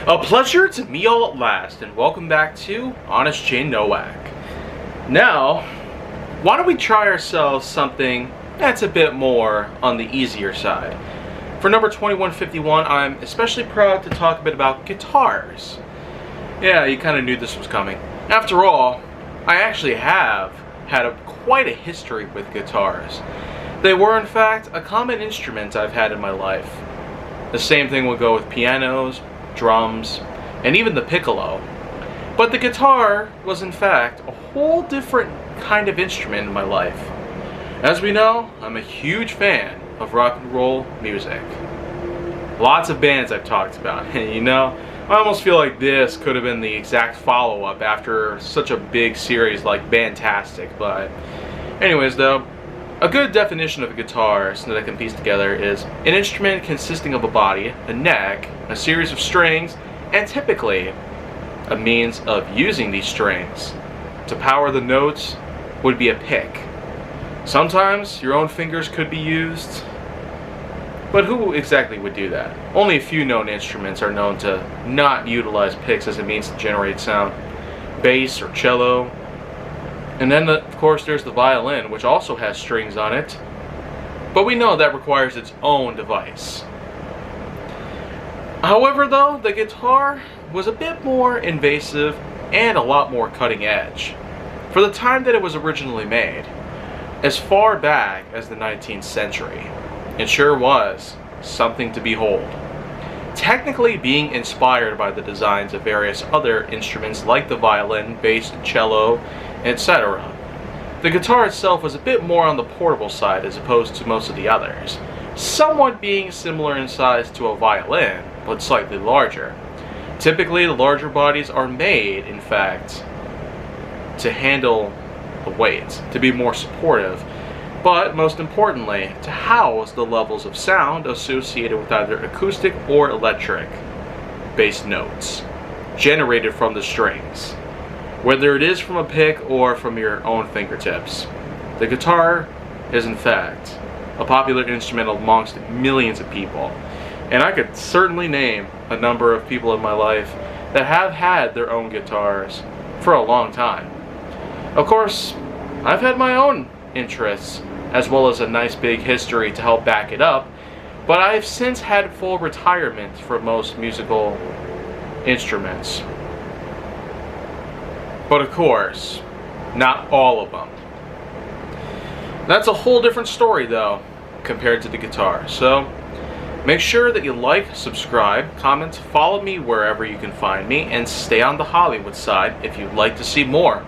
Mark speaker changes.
Speaker 1: A pleasure to meet y'all at last, and welcome back to Honest J Nowak. Now, why don't we try ourselves something that's a bit more on the easier side. For number 2151, I'm especially proud to talk a bit about guitars. Yeah, you kind of knew this was coming. After all, I actually have had quite a history with guitars. They were, in fact, a common instrument I've had in my life. The same thing would go with pianos, drums, and even the piccolo. But the guitar was in fact a whole different kind of instrument in my life. As we know, I'm a huge fan of rock and roll music. Lots of bands I've talked about, and you know, I almost feel like this could have been the exact follow-up after such a big series like Bandtastic, but anyways though, a good definition of a guitar that I can piece together is an instrument consisting of a body, a neck, a series of strings, and typically a means of using these strings. To power the notes would be a pick. Sometimes your own fingers could be used, but who exactly would do that? Only a few known instruments are known to not utilize picks as a means to generate sound. Bass or cello. And then, of course, there's the violin, which also has strings on it. But we know that requires its own device. However, though, the guitar was a bit more invasive and a lot more cutting edge for the time that it was originally made. As far back as the 19th century, it sure was something to behold. Technically being inspired by the designs of various other instruments like the violin, bass, cello, etc. The guitar itself was a bit more on the portable side as opposed to most of the others, somewhat being similar in size to a violin, but slightly larger. Typically, the larger bodies are made, in fact, to handle the weight, to be more supportive, but most importantly, to house the levels of sound associated with either acoustic or electric bass notes generated from the strings, whether it is from a pick or from your own fingertips. The guitar is in fact a popular instrument amongst millions of people, and I could certainly name a number of people in my life that have had their own guitars for a long time. Of course, I've had my own interests as well as a nice big history to help back it up, but I've since had full retirement for most musical instruments. But of course, not all of them. That's a whole different story though, compared to the guitar. So make sure that you like, subscribe, comment, follow me wherever you can find me, and stay on the Hollywood side if you'd like to see more.